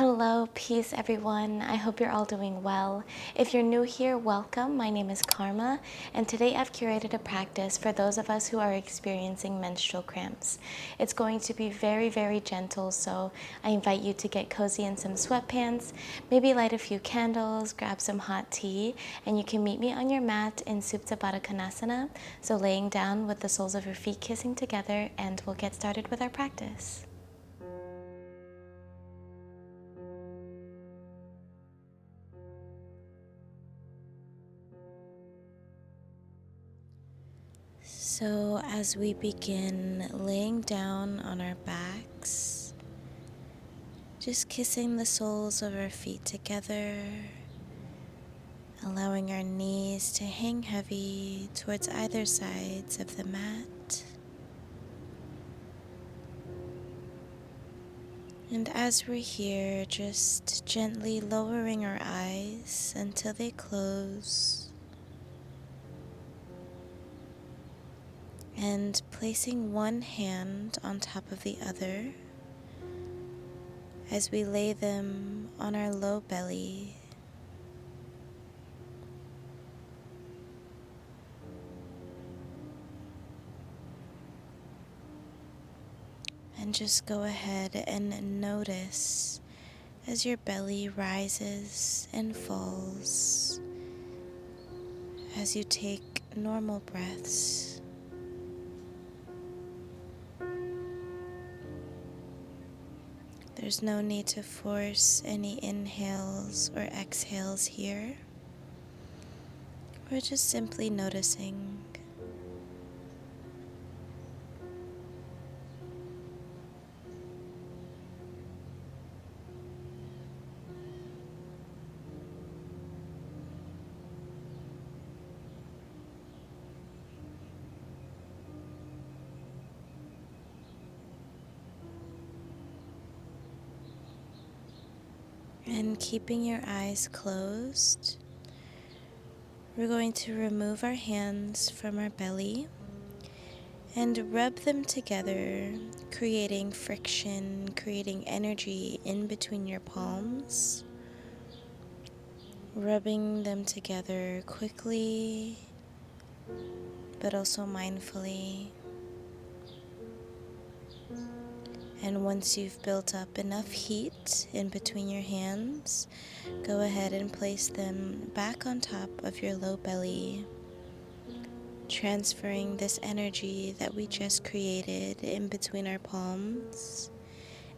Hello, peace everyone. I hope you're all doing well. If you're new here, welcome. My name is Karma, and today I've curated a practice for those of us who are experiencing menstrual cramps. It's going to be very, very gentle, so I invite you to get cozy in some sweatpants, maybe light a few candles, grab some hot tea, and you can meet me on your mat in Supta Baddha Konasana, so laying down with the soles of your feet kissing together, and we'll get started with our practice. So as we begin laying down on our backs, just kissing the soles of our feet together, allowing our knees to hang heavy towards either sides of the mat. And as we're here, just gently lowering our eyes until they close, and placing one hand on top of the other as we lay them on our low belly. And just go ahead and notice as your belly rises and falls, as you take normal breaths. There's no need to force any inhales or exhales here. We're just simply noticing. And keeping your eyes closed, we're going to remove our hands from our belly and rub them together, creating friction, creating energy in between your palms, rubbing them together quickly, but also mindfully. And once you've built up enough heat in between your hands, go ahead and place them back on top of your low belly, transferring this energy that we just created in between our palms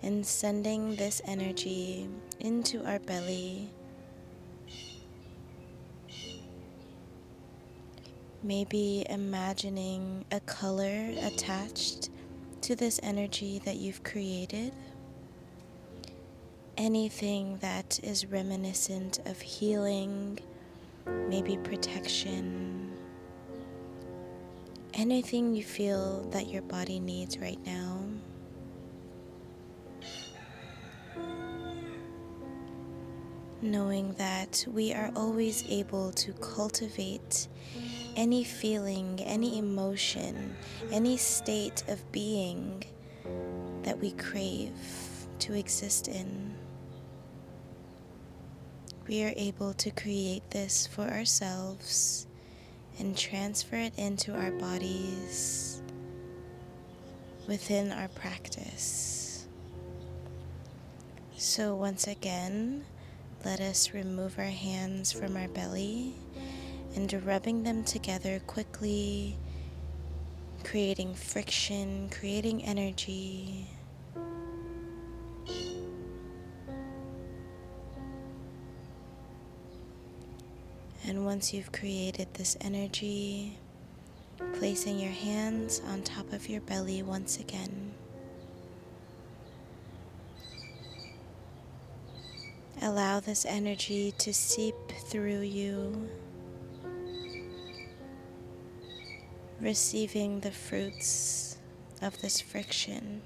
and sending this energy into our belly. Maybe imagining a color attached to this energy that you've created. Anything that is reminiscent of healing, maybe protection, anything you feel that your body needs right now. Knowing that we are always able to cultivate any feeling, any emotion, any state of being that we crave to exist in. We are able to create this for ourselves and transfer it into our bodies within our practice. So once again, let us remove our hands from our belly and rubbing them together quickly, creating friction, creating energy. And once you've created this energy, placing your hands on top of your belly once again. Allow this energy to seep through you, receiving the fruits of this friction.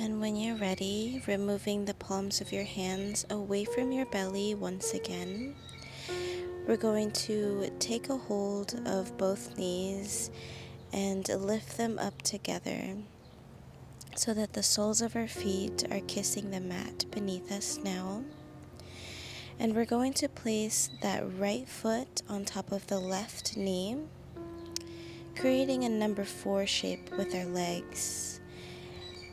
And And when you're ready, removing the palms of your hands away from your belly once again, we're going to take a hold of both knees and lift them up together so that the soles of our feet are kissing the mat beneath us now. And we're going to place that right foot on top of the left knee, creating a number 4 shape with our legs.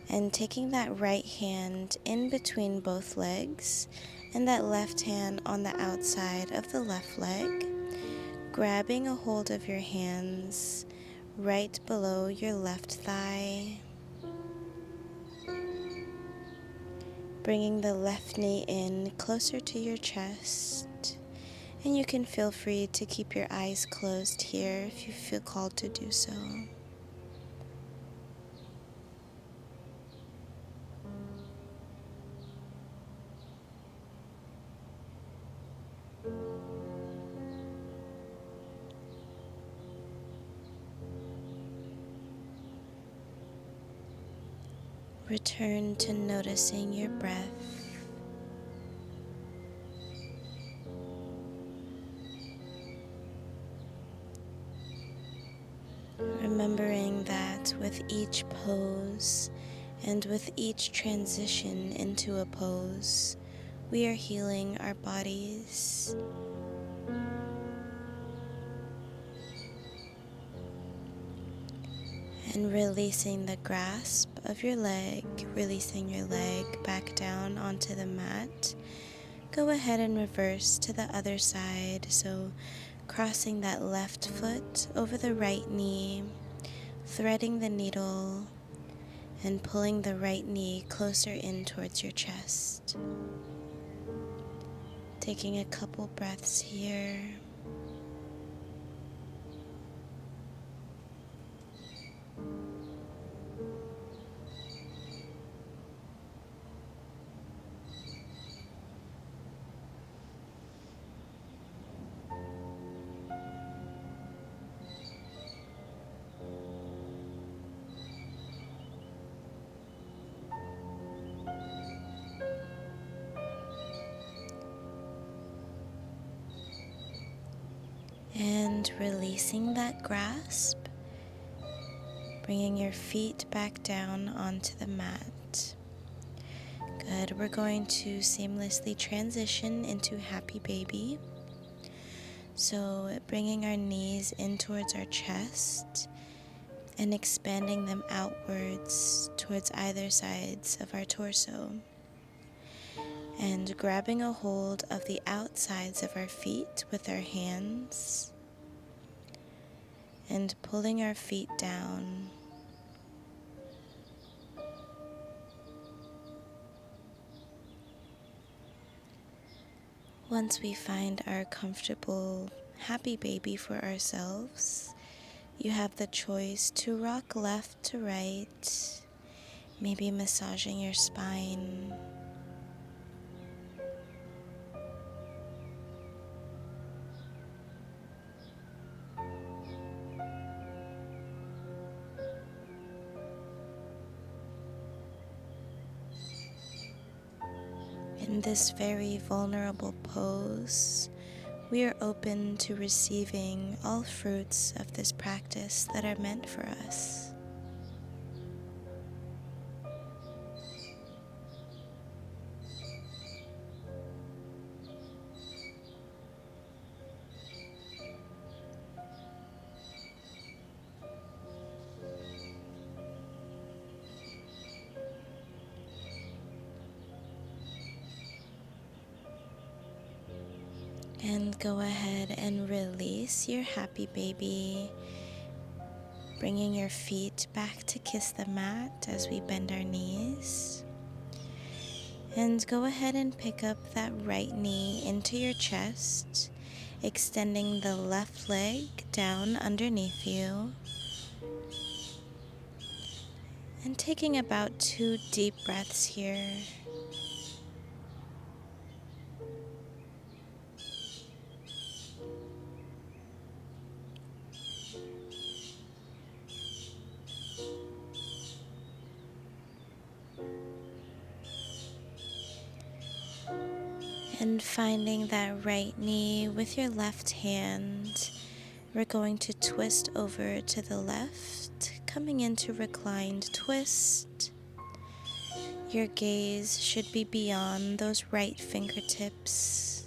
And taking that right hand in between both legs and that left hand on the outside of the left leg, grabbing a hold of your hands right below your left thigh, bringing the left knee in closer to your chest. And you can feel free to keep your eyes closed here if you feel called to do so. Return to noticing your breath. Remembering that with each pose and with each transition into a pose, we are healing our bodies. And releasing the grasp of your leg, releasing your leg back down onto the mat. Go ahead and reverse to the other side, so crossing that left foot over the right knee, threading the needle, and pulling the right knee closer in towards your chest. Taking a couple breaths here. And releasing that grasp, bringing your feet back down onto the mat. Good. We're going to seamlessly transition into Happy Baby. So bringing our knees in towards our chest and expanding them outwards towards either sides of our torso. And grabbing a hold of the outsides of our feet with our hands and pulling our feet down. Once we find our comfortable Happy Baby for ourselves, you have the choice to rock left to right, maybe massaging your spine. In this very vulnerable pose, we are open to receiving all fruits of this practice that are meant for us. And go ahead and release your Happy Baby, bringing your feet back to kiss the mat as we bend our knees. And go ahead and pick up that right knee into your chest, extending the left leg down underneath you. And taking about 2 deep breaths here. And finding that right knee with your left hand, we're going to twist over to the left, coming into reclined twist. Your gaze should be beyond those right fingertips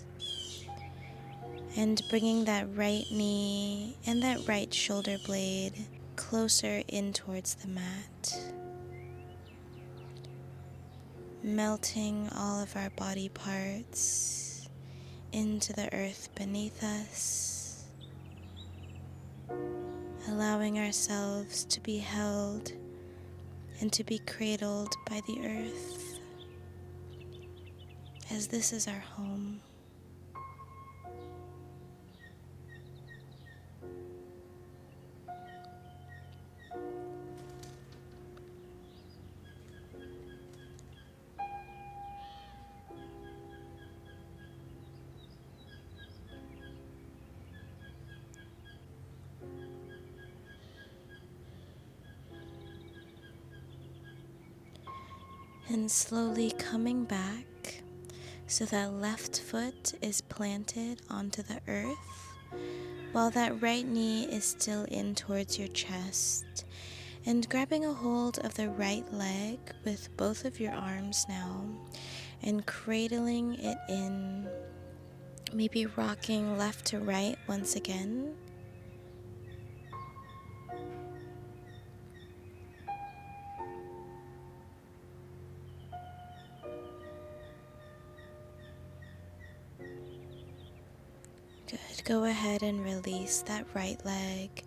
and bringing that right knee and that right shoulder blade closer in towards the mat, melting all of our body parts into the earth beneath us, allowing ourselves to be held and to be cradled by the earth, as this is our home. And slowly coming back so that left foot is planted onto the earth while that right knee is still in towards your chest, and grabbing a hold of the right leg with both of your arms now and cradling it in, maybe rocking left to right once again. Good. Go ahead and release that right leg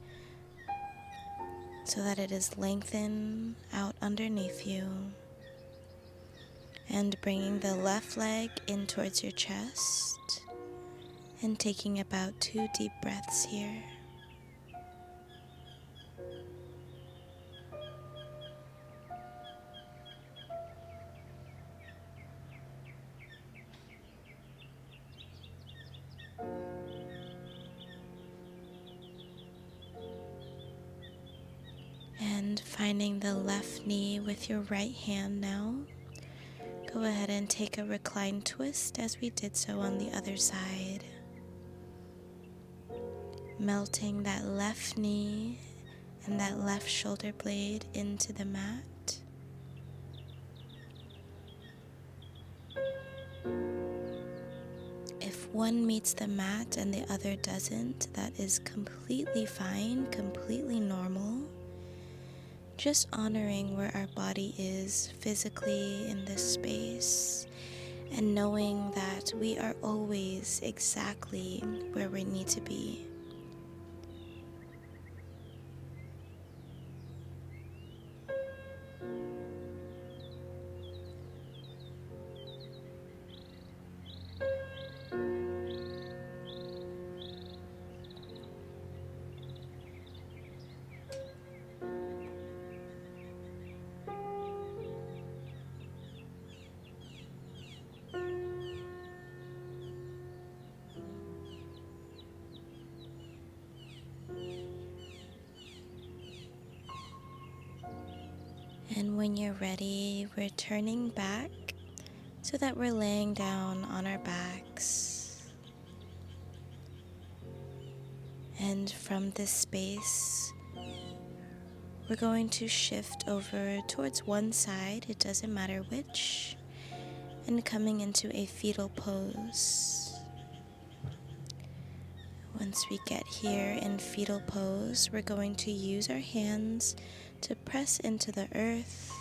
so that it is lengthened out underneath you. And bringing the left leg in towards your chest and taking about 2 deep breaths here. And finding the left knee with your right hand now. Go ahead and take a reclined twist as we did so on the other side. Melting that left knee and that left shoulder blade into the mat. If one meets the mat and the other doesn't, that is completely fine, completely normal. Just honoring where our body is physically in this space and knowing that we are always exactly where we need to be. And when you're ready, we're turning back so that we're laying down on our backs. And from this space, we're going to shift over towards one side, it doesn't matter which, and coming into a fetal pose. Once we get here in fetal pose, we're going to use our hands to press into the earth,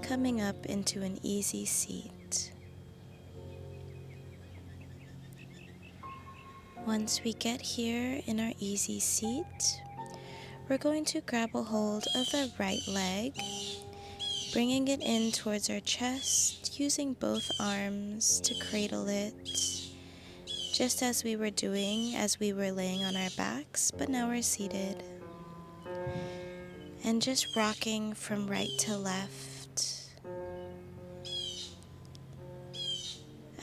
coming up into an easy seat. Once we get here in our easy seat, we're going to grab a hold of the right leg, bringing it in towards our chest, using both arms to cradle it, just as we were doing as we were laying on our backs, but now we're seated. And just rocking from right to left,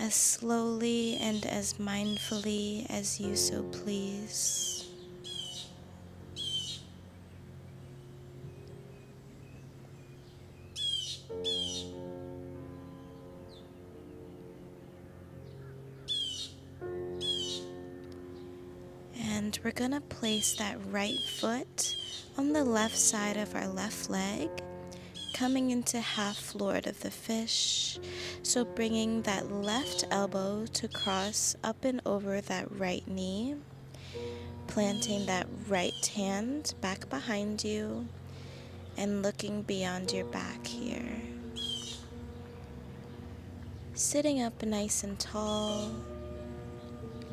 as slowly and as mindfully as you so please. And we're gonna place that right foot on the left side of our left leg, coming into half lord of the fish. So bringing that left elbow to cross up and over that right knee, planting that right hand back behind you, and looking beyond your back here. Sitting up nice and tall,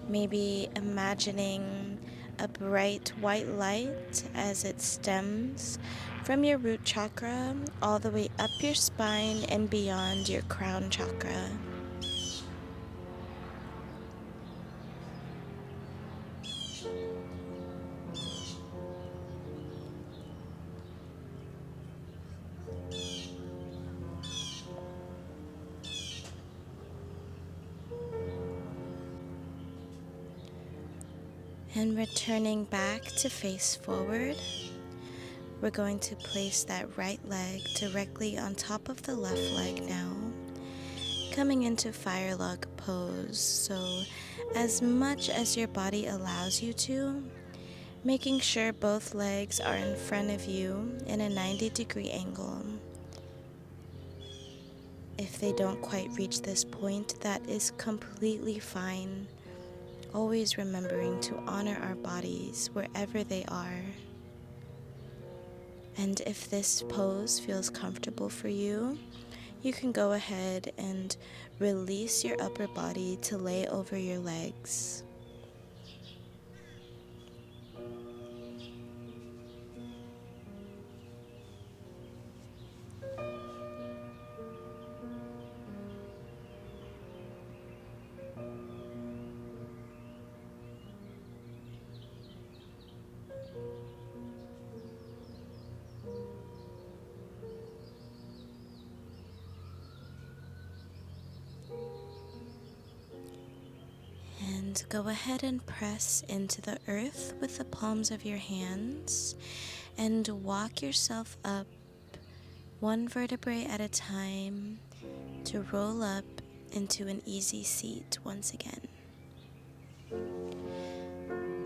maybe imagining a bright white light as it stems from your root chakra all the way up your spine and beyond your crown chakra. And returning back to face forward, we're going to place that right leg directly on top of the left leg now, coming into fire log pose. So as much as your body allows you to, making sure both legs are in front of you in a 90-degree angle. If they don't quite reach this point, that is completely fine. Always remembering to honor our bodies wherever they are. And if this pose feels comfortable for you, you can go ahead and release your upper body to lay over your legs. And go ahead and press into the earth with the palms of your hands and walk yourself up one vertebrae at a time to roll up into an easy seat once again.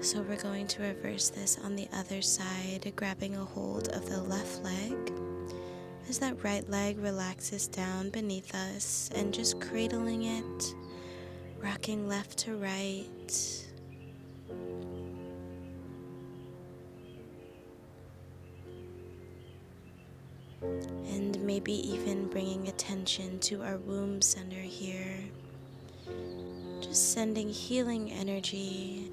So we're going to reverse this on the other side, grabbing a hold of the left leg as that right leg relaxes down beneath us and just cradling it, rocking left to right. And maybe even bringing attention to our womb center here. Just sending healing energy.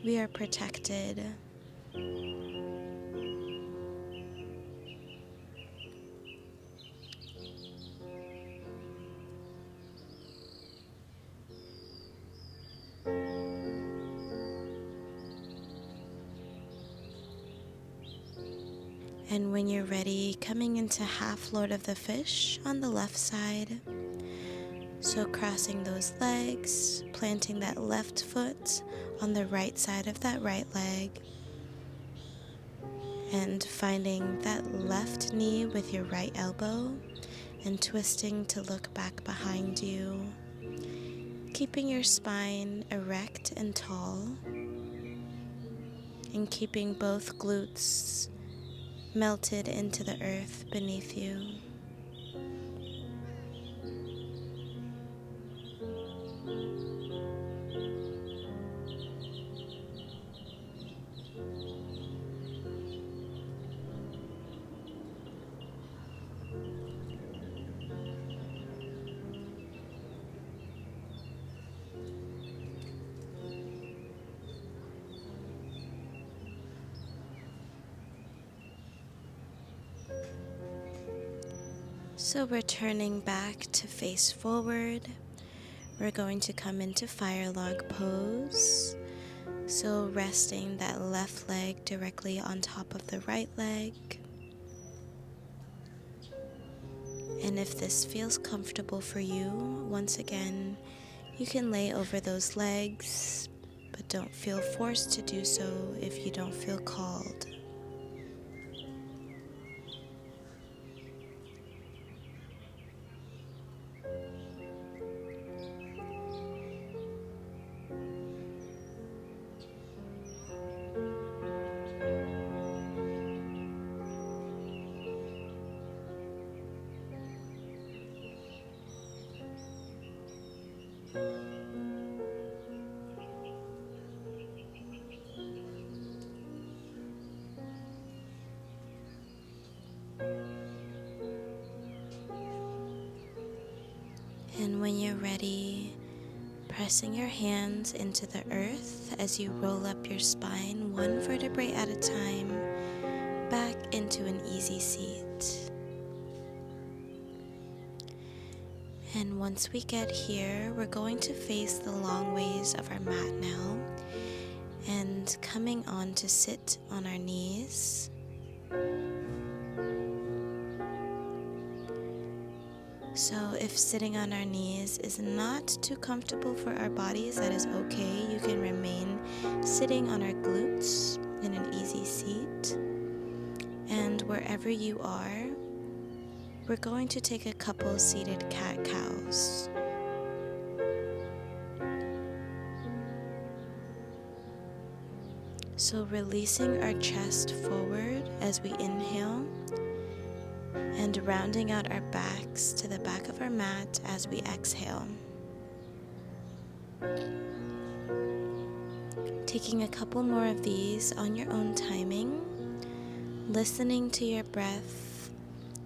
We are protected. And when you're ready, coming into half lord of the fish on the left side. So crossing those legs, planting that left foot on the right side of that right leg, and finding that left knee with your right elbow and twisting to look back behind you, keeping your spine erect and tall, and keeping both glutes melted into the earth beneath you. So returning back to face forward, we're going to come into fire log pose. So resting that left leg directly on top of the right leg. And if this feels comfortable for you, once again, you can lay over those legs, but don't feel forced to do so if you don't feel called. And when you're ready, pressing your hands into the earth as you roll up your spine one vertebrae at a time back into an easy seat. And once we get here, we're going to face the long ways of our mat now and coming on to sit on our knees. So if sitting on our knees is not too comfortable for our bodies, that is okay. You can remain sitting on our glutes in an easy seat. And wherever you are, we're going to take a couple seated cat-cows. So releasing our chest forward as we inhale and rounding out our backs to the back of our mat as we exhale. Taking a couple more of these on your own timing, listening to your breath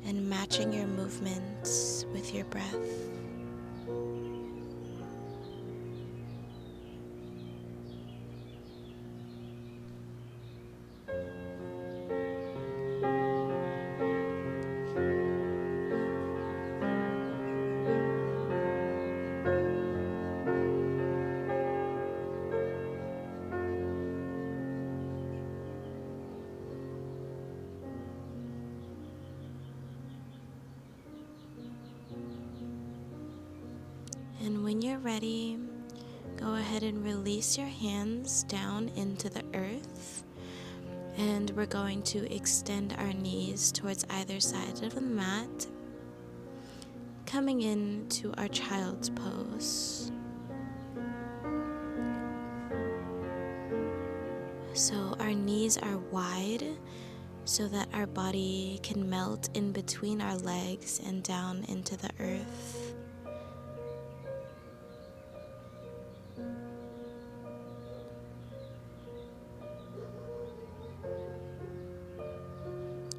and matching your movements with your breath. And when you're ready, go ahead and release your hands down into the earth. And we're going to extend our knees towards either side of the mat, coming into our child's pose. So our knees are wide so that our body can melt in between our legs and down into the earth.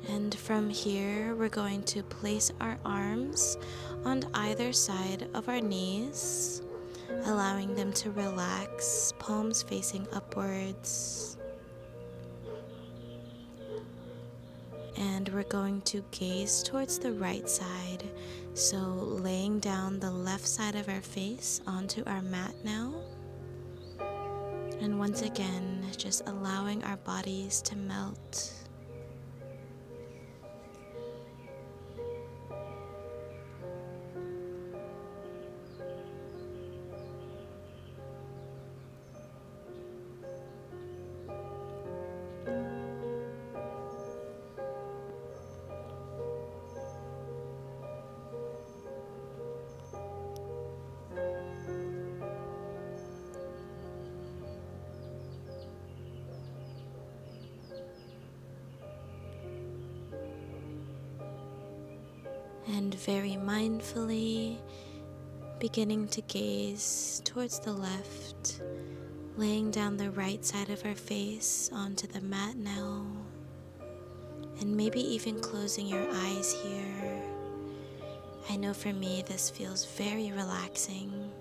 And from here, we're going to place our arms on either side of our knees, allowing them to relax, palms facing upwards. And we're going to gaze towards the right side, so laying down the left side of our face onto our mat now. And once again, just allowing our bodies to melt. And very mindfully beginning to gaze towards the left, laying down the right side of our face onto the mat now, and maybe even closing your eyes here. I know for me this feels very relaxing.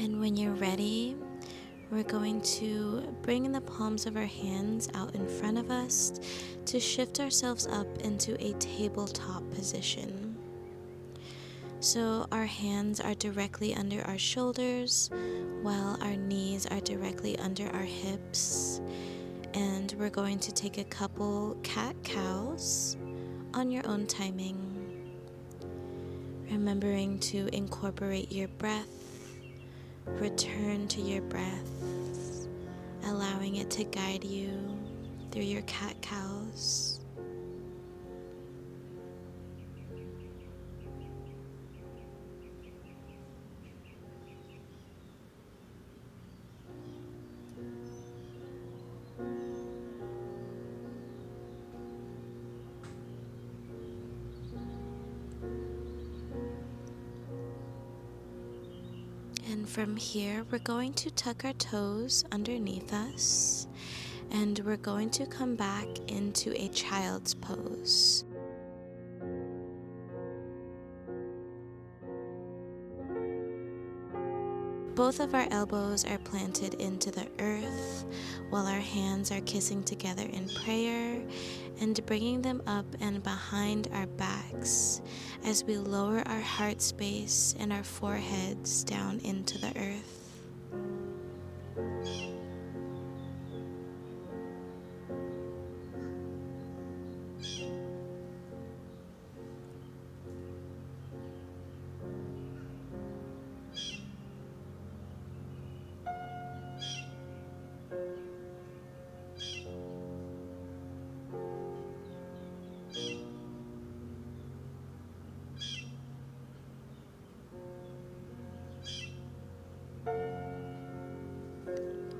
And when you're ready, we're going to bring the palms of our hands out in front of us to shift ourselves up into a tabletop position. So our hands are directly under our shoulders, while our knees are directly under our hips. And we're going to take a couple cat-cows on your own timing. Remembering to incorporate your breath, return to your breath, allowing it to guide you through your cat-cows. And from here, we're going to tuck our toes underneath us, and we're going to come back into a child's pose. Both of our elbows are planted into the earth, while our hands are kissing together in prayer and bringing them up and behind our backs as we lower our heart space and our foreheads down into the earth.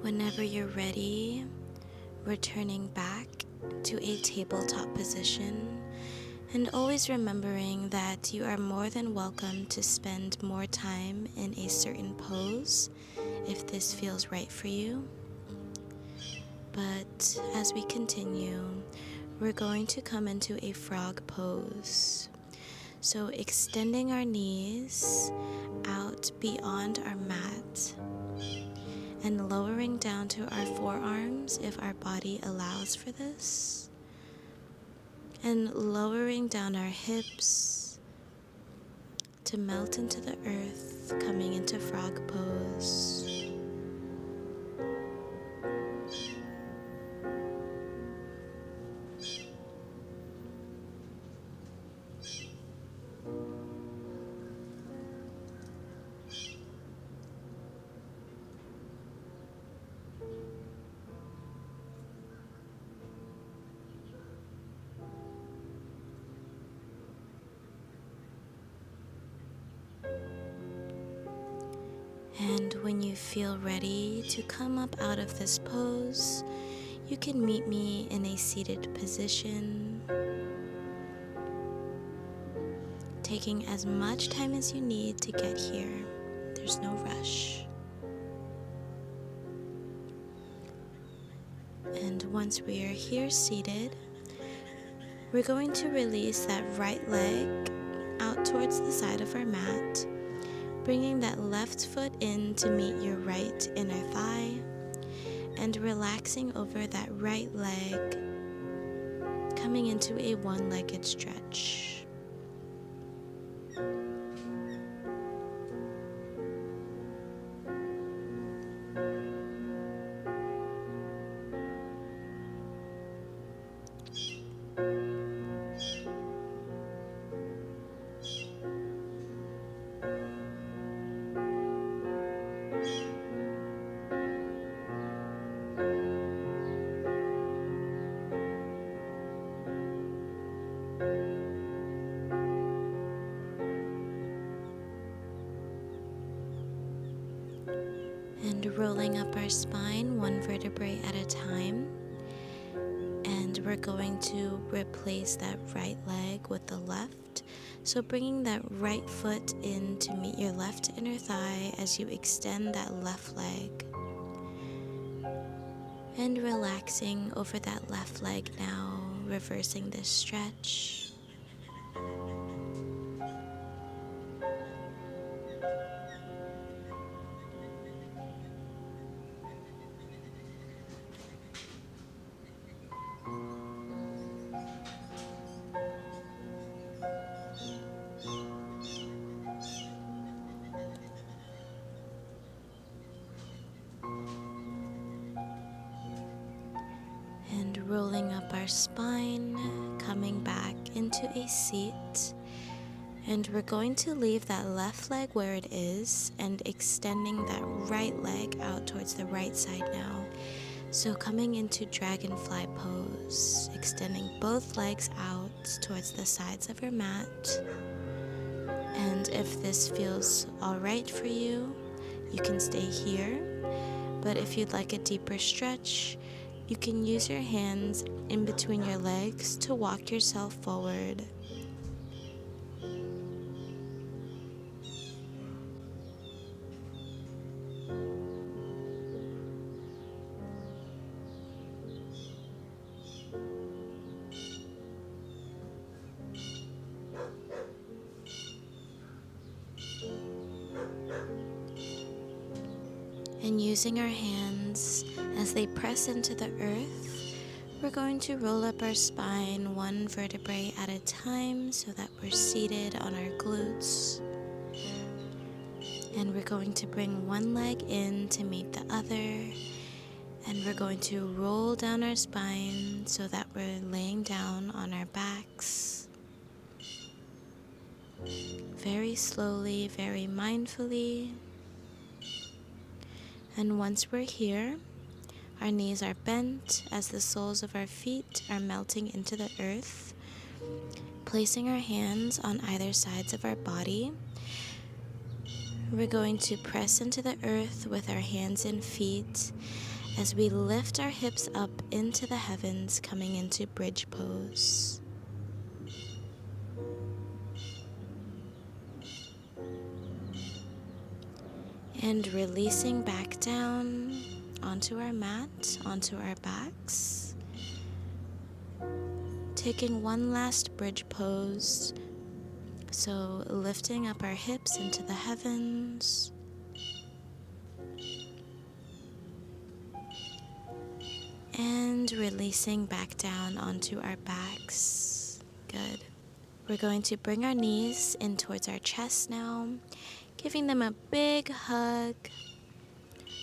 Whenever you're ready, returning back to a tabletop position, and always remembering that you are more than welcome to spend more time in a certain pose if this feels right for you. But as we continue, we're going to come into a frog pose. So extending our knees out beyond our mat and lowering down to our forearms if our body allows for this, and lowering down our hips to melt into the earth, coming into frog pose. And when you feel ready to come up out of this pose, you can meet me in a seated position, taking as much time as you need to get here. There's no rush. And once we are here seated, we're going to release that right leg out towards the side of our mat, bringing that left foot in to meet your right inner thigh, and relaxing over that right leg, coming into a one-legged stretch. And rolling up our spine one vertebrae at a time. And we're going to replace that right leg with the left. So bringing that right foot in to meet your left inner thigh as you extend that left leg. And relaxing over that left leg now, reversing this stretch. And rolling up our spine, coming back into a seat. And we're going to leave that left leg where it is and extending that right leg out towards the right side now. So coming into dragonfly pose, extending both legs out towards the sides of your mat. And if this feels all right for you, you can stay here. But if you'd like a deeper stretch, you can use your hands in between your legs to walk yourself forward. And using our hands as they press into the earth, we're going to roll up our spine one vertebrae at a time so that we're seated on our glutes. And we're going to bring one leg in to meet the other. And we're going to roll down our spine so that we're laying down on our backs. Very slowly, very mindfully. And once we're here, our knees are bent as the soles of our feet are melting into the earth. Placing our hands on either sides of our body, we're going to press into the earth with our hands and feet as we lift our hips up into the heavens, coming into bridge pose. And releasing back down onto our mat, onto our backs. Taking one last bridge pose. So lifting up our hips into the heavens. And releasing back down onto our backs. Good. We're going to bring our knees in towards our chest now, giving them a big hug,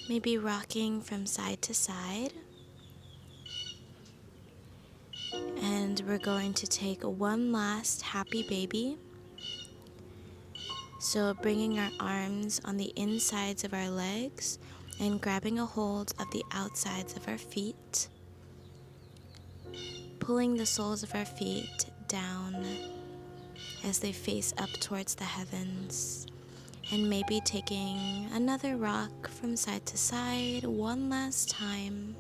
maybe rocking from side to side. And we're going to take one last happy baby. So bringing our arms on the insides of our legs and grabbing a hold of the outsides of our feet. Pulling the soles of our feet down as they face up towards the heavens. And maybe taking another rock from side to side one last time.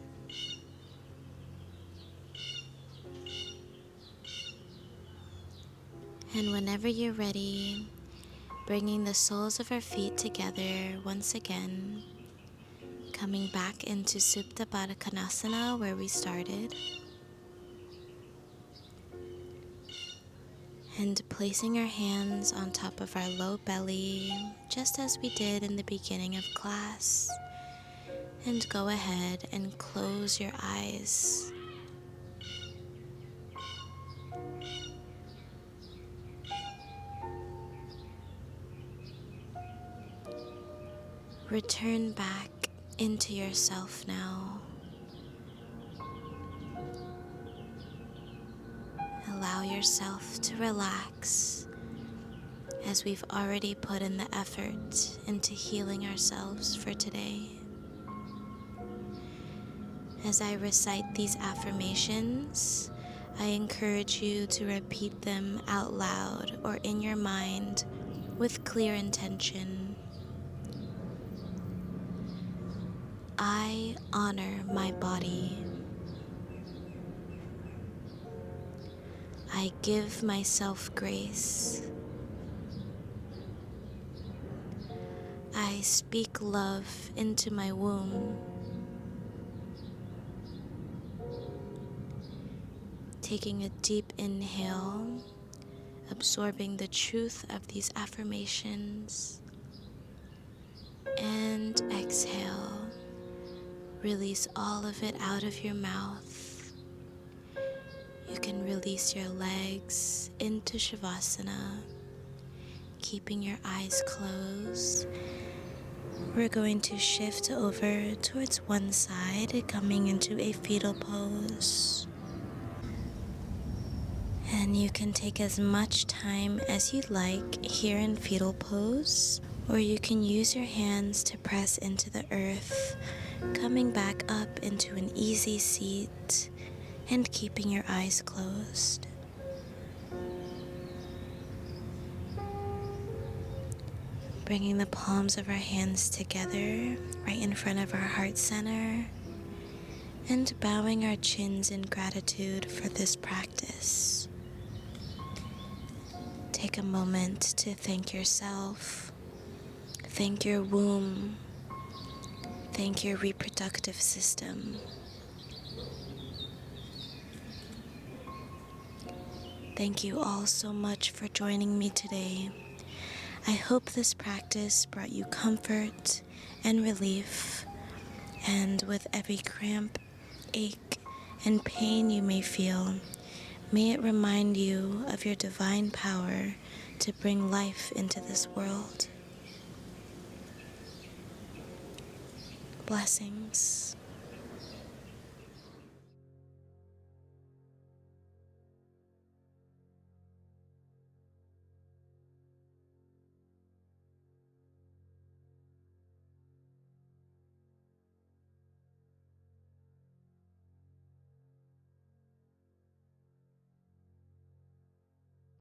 And whenever you're ready, bringing the soles of our feet together once again, coming back into Supta Baddha Konasana where we started. And placing our hands on top of our low belly, just as we did in the beginning of class. And go ahead and close your eyes. Return back into yourself now. Allow yourself to relax as we've already put in the effort into healing ourselves for today. As I recite these affirmations, I encourage you to repeat them out loud or in your mind with clear intention. I honor my body. I give myself grace. I speak love into my womb. Taking a deep inhale, absorbing the truth of these affirmations. And exhale. Release all of it out of your mouth. You can release your legs into Shavasana, keeping your eyes closed. We're going to shift over towards one side, coming into a fetal pose. And you can take as much time as you like here in fetal pose, or you can use your hands to press into the earth, coming back up into an easy seat and keeping your eyes closed. Bringing the palms of our hands together right in front of our heart center and bowing our chins in gratitude for this practice. Take a moment to thank yourself, thank your womb, thank your reproductive system. Thank you all so much for joining me today. I hope this practice brought you comfort and relief, and with every cramp, ache, and pain you may feel, may it remind you of your divine power to bring life into this world. Blessings.